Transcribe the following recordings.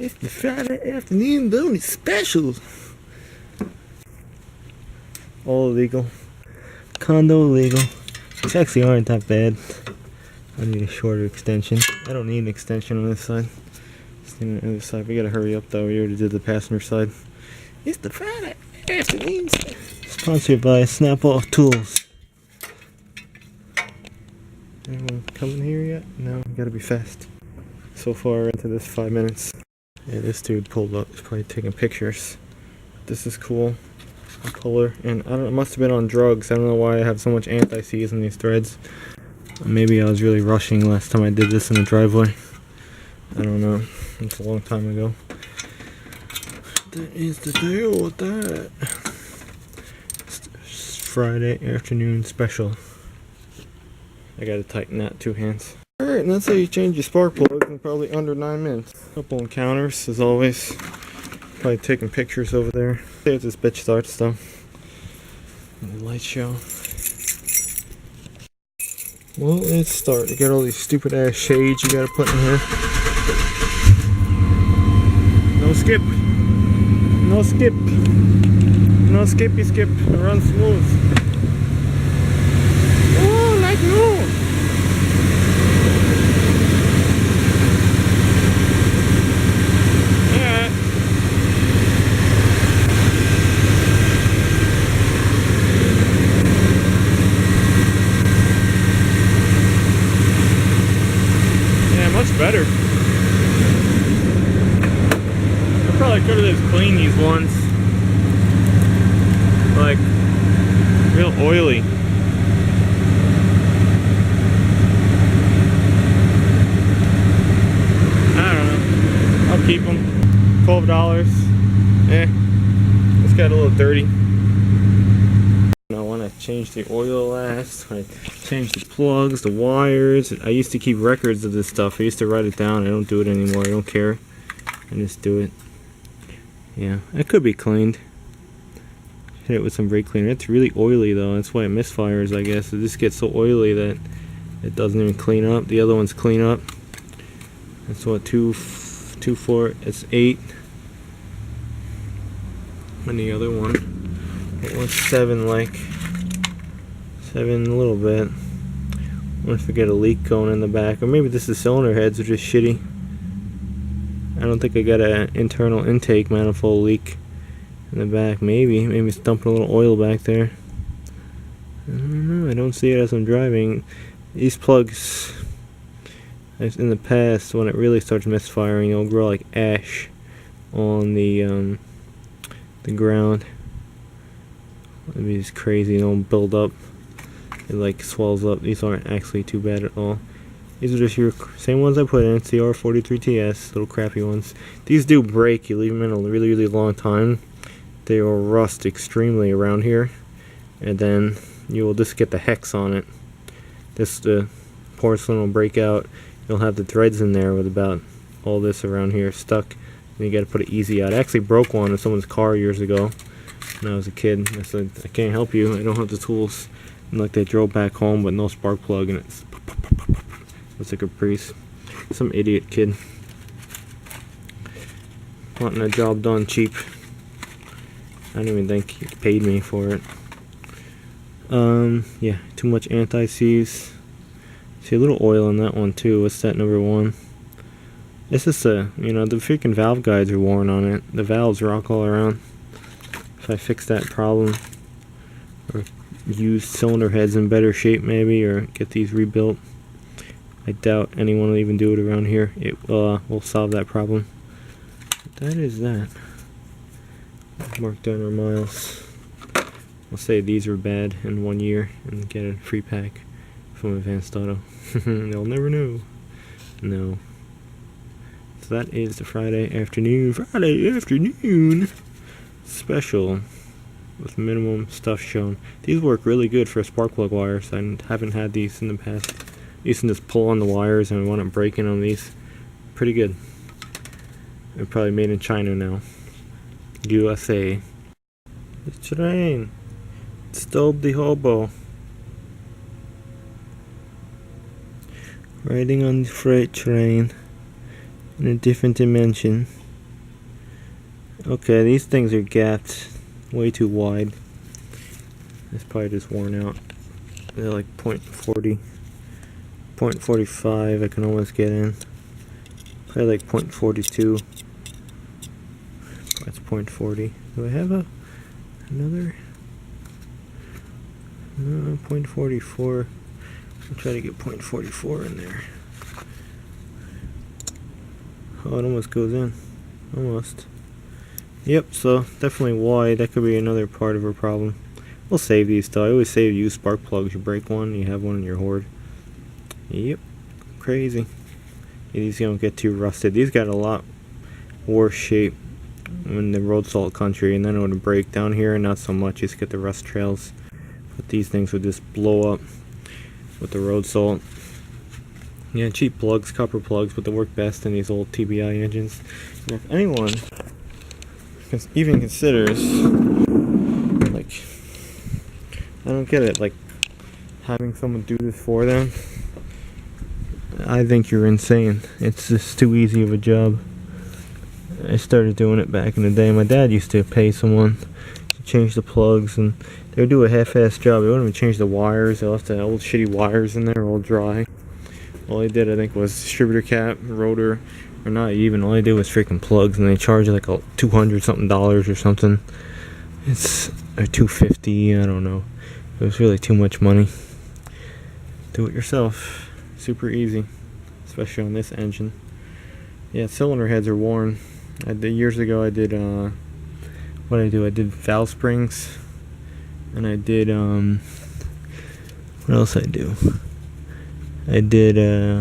It's the Friday afternoon bonus specials. All illegal. Condo illegal. These actually aren't that bad. I need a shorter extension. I don't need an extension on this side. Just need on the other side. We gotta hurry up though. We already did the passenger side. It's the Friday afternoon. Sponsored by Snap-Off Tools. Anyone coming here yet? No, gotta be fast. So far into this 5 minutes. Yeah, this dude pulled up. He's probably taking pictures. This is cool. A puller, and I don't know, it must have been on drugs. I don't know why I have so much anti-seize in these threads. Maybe I was really rushing last time I did this in the driveway. I don't know. It's a long time ago. That is the deal with that. It's Friday afternoon special. I gotta tighten that 2 hands. Alright, and that's how you change your spark plug in probably under 9 minutes. Couple encounters as always. Probably taking pictures over there. See if this bitch starts though. And the light show. Well, let's start. You got all these stupid ass shades you gotta put in here. No skip. No skip. No skippy skip. Run smooth. Oh, like no. Much better. I probably could have just cleaned these ones. Like, real oily. I don't know. I'll keep them. $12. It's got a little dirty. I want to change the oil last. I change the plugs, the wires. I used to keep records of this stuff. I used to write it down. I don't do it anymore. I don't care. I just do it. Yeah, it could be cleaned. Hit it with some brake cleaner. It's really oily though. That's why it misfires, I guess. It just gets so oily that it doesn't even clean up. The other ones clean up. That's what 2, 4. It's 8. And the other one. It was 7, like 7 a little bit. I wonder if we get a leak going in the back, or maybe this is cylinder heads are just shitty. I don't think I got an internal intake manifold leak in the back. Maybe it's dumping a little oil back there. I don't know. I don't see it as I'm driving. These plugs, in the past, when it really starts misfiring, it'll grow like ash on the ground. It'd be just crazy, don't build up. It like swells up. These aren't actually too bad at all. These are just your same ones I put in, CR43TS, little crappy ones. These do break. You leave them in a really, really long time. They will rust extremely around here, and then you will just get the hex on it. The porcelain will break out. You'll have the threads in there with about all this around here stuck. And you got to put it easy out. I actually broke one in someone's car years ago. When I was a kid. I said, I can't help you, I don't have the tools. And like they drove back home with no spark plug, and it's like a Caprice. Some idiot kid wanting a job done cheap. I don't even think he paid me for it. Yeah, too much anti-seize. See a little oil in that one too. What's that, number 1? It's just the freaking valve guides are worn on it. The valves rock all around. If I fix that problem, or use cylinder heads in better shape maybe, or get these rebuilt, I doubt anyone will even do it around here. It will solve that problem. But that is that. Mark down our miles. We'll say these are bad in 1 year and get a free pack from Advanced Auto. They'll never know. No. So that is the Friday afternoon special with minimum stuff shown. These work really good for spark plug wires. I haven't had these in the past. You can just pull on the wires and I want them breaking on these. Pretty good. They're probably made in China now. USA. The train. Stop the hobo. Riding on the freight train in a different dimension. Okay, these things are gapped way too wide. It's probably just worn out. They're like 0.40, 0.45 I can almost get in. Probably like 0.42. That's 0.40. Do I have another? No, 0.44. I'll try to get 0.44 in there. Oh, it almost goes in. Almost. Yep, so definitely wide. That could be another part of our problem. We'll save these though. I always say use spark plugs. You break one, you have one in your hoard. Yep. Crazy. These don't get too rusted. These got a lot worse shape in the road salt country, and then it would break down here, not so much. You just get the rust trails. But these things would just blow up with the road salt. Yeah, cheap plugs, copper plugs, but they work best in these old TBI engines. And if anyone even considers, like, I don't get it, like, having someone do this for them, I think you're insane. It's just too easy of a job. I started doing it back in the day. My dad used to pay someone to change the plugs, and they would do a half-assed job. They wouldn't even change the wires. They left the old shitty wires in there all dry. All they did, I think, was distributor cap, rotor, or not even. All they did was freaking plugs, and they charged like a $200 something or something. It's or $250, I don't know. It was really too much money. Do it yourself. Super easy, especially on this engine. Yeah, cylinder heads are worn. Years ago I did what did I do? I did valve springs, and I did what else I do? I did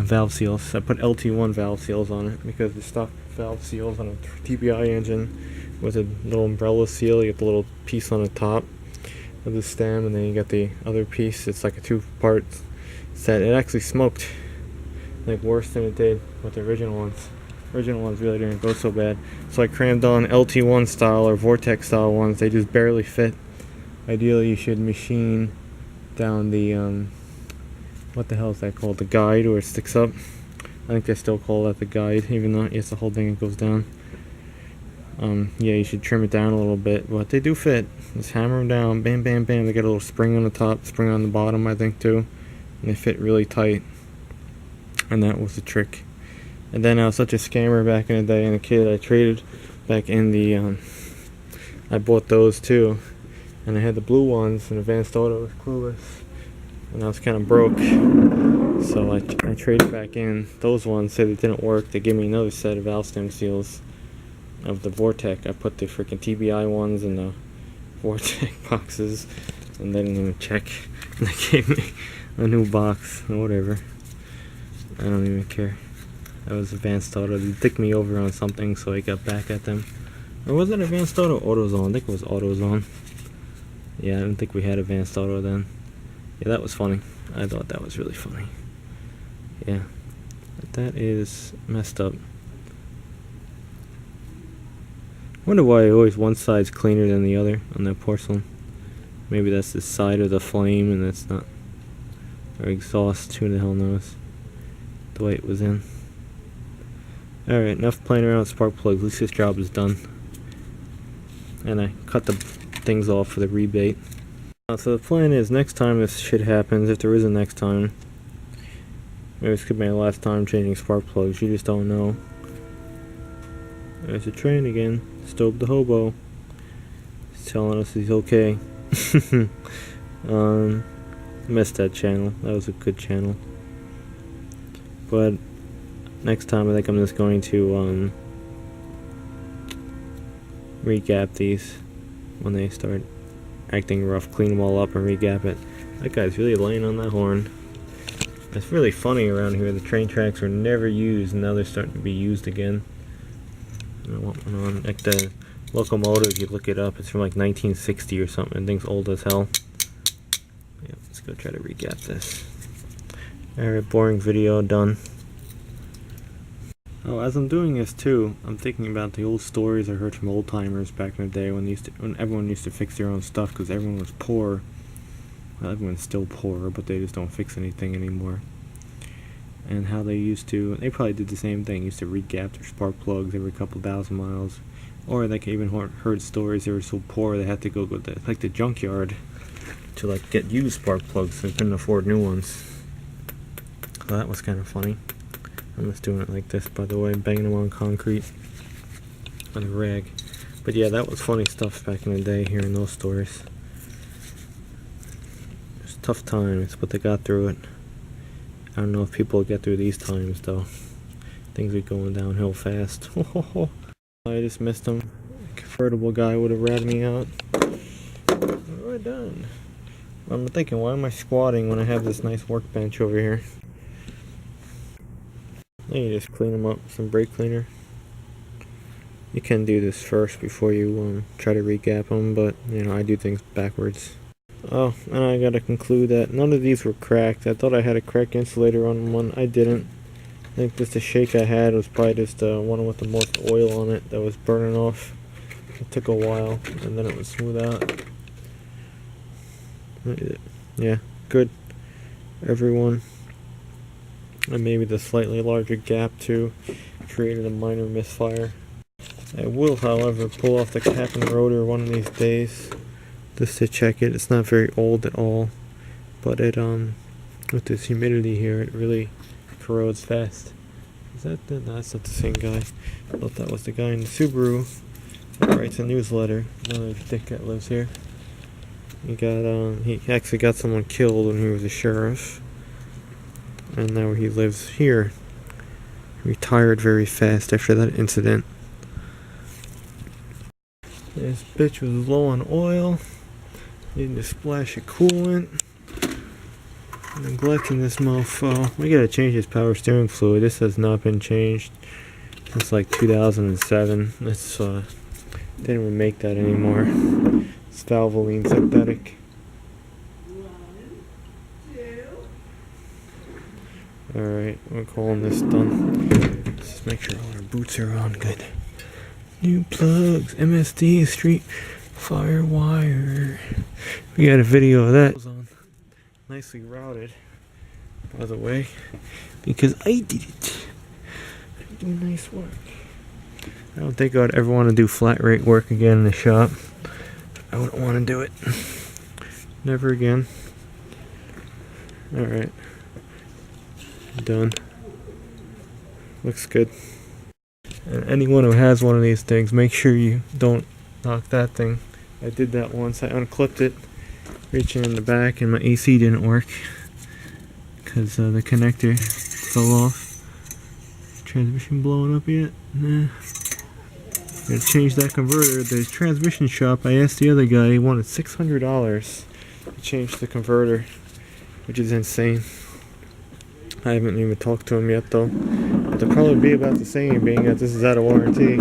valve seals. I put LT1 valve seals on it because the stock valve seals on a TBI engine with a little umbrella seal. You get the little piece on the top of the stem, and then you got the other piece. It's like a two-part set. It actually smoked like worse than it did with the original ones. Original ones really didn't go so bad. So I crammed on LT1 style or Vortex style ones. They just barely fit. Ideally, you should machine down the what the hell is that called? The guide, where it sticks up. I think they still call that the guide, even though it's the whole thing that goes down. Yeah, you should trim it down a little bit, but they do fit. Just hammer them down, bam, bam, bam. They got a little spring on the top, spring on the bottom, I think too, and they fit really tight. And that was the trick. And then I was such a scammer back in the day, and a kid I traded back in the I bought those too, and I had the blue ones, and Advanced Auto was clueless, and I was kind of broke, so I traded back in those ones. Said it didn't work. They gave me another set of valve stem seals of the Vortex. I put the freaking TBI ones in the Vortex boxes, and they didn't even check, and they gave me a new box or whatever. I don't even care. That was Advanced Auto. They dicked me over on something, so I got back at them. Or was it Advanced Auto or AutoZone? I think it was AutoZone. Yeah, I didn't think we had Advanced Auto then. Yeah, that was funny. I thought that was really funny. Yeah. But that is messed up. I wonder why always one side's cleaner than the other on that porcelain. Maybe that's the side of the flame and that's not. Or exhaust, who the hell knows. The way it was in. Alright, enough playing around with spark plugs. At least this job is done. And I cut the things off for the rebate. So the plan is, next time this shit happens, if there is a next time, maybe this could be my last time changing spark plugs, you just don't know. There's a train again. Stobe the hobo. He's telling us he's okay. Missed that channel. That was a good channel. But next time I think I'm just going to regap these when they start acting rough, clean them all up and regap it. That guy's really laying on that horn. It's really funny around here. The train tracks were never used, and now they're starting to be used again. I want one on. Like the locomotive, you look it up, it's from like 1960 or something. Thing's old as hell. Yeah, let's go try to regap this. Alright, boring video, done. Oh, as I'm doing this too, I'm thinking about the old stories I heard from old timers back in the day when everyone used to fix their own stuff because everyone was poor. Well, everyone's still poor, but they just don't fix anything anymore. and how they probably did the same thing, used to re-gap their spark plugs every couple thousand miles. Or like I even heard stories they were so poor they had to go to the junkyard to like get used spark plugs. They couldn't afford new ones. So that was kind of funny. I'm just doing it like this, by the way, banging them on concrete on a rag. But yeah, that was funny stuff back in the day, hearing those stories. It was tough times, but they got through it. I don't know if people will get through these times though. Things are going downhill fast. I just missed him. A convertible guy would have ratted me out. What have I done? I'm thinking, why am I squatting when I have this nice workbench over here? Then you just clean them up with some brake cleaner. You can do this first before you try to re-gap them, but you know, I do things backwards. Oh, and I gotta conclude that none of these were cracked. I thought I had a cracked insulator on one. I didn't. I think just the shake I had was probably just one with the most oil on it that was burning off. It took a while, and then it would smooth out. Yeah, good. Everyone. And maybe the slightly larger gap too created a minor misfire. I will, however, pull off the cap and rotor one of these days just to check it. It's not very old at all, but it with this humidity here, it really corrodes fast. Is that the? No, that's not the same guy. I thought that was the guy in the Subaru that writes a newsletter. Another dick that lives here. He actually got someone killed when he was a sheriff, and now he lives here. He retired very fast after that incident. This bitch was low on oil. Needing a splash of coolant. Neglecting this mofo. We gotta change this power steering fluid. This has not been changed since like 2007. It's didn't even make that anymore. It's Valvoline synthetic. Alright, we're calling this done. Let's just make sure all our boots are on good. New plugs, MSD, street fire wire. We got a video of that. Nicely routed, by the way, because I did it. I do nice work. I don't think I'd ever want to do flat rate work again in the shop. I wouldn't want to do it. Never again. Alright. Done. Looks good. And anyone who has one of these things, make sure you don't knock that thing. I did that once. I unclipped it, reaching in the back, and my AC didn't work because the connector fell off. Transmission blowing up yet? Nah. Gotta change that converter. The transmission shop, I asked the other guy, he wanted $600 to change the converter, which is insane. I haven't even talked to him yet though. It'll probably be about the same, being that this is out of warranty.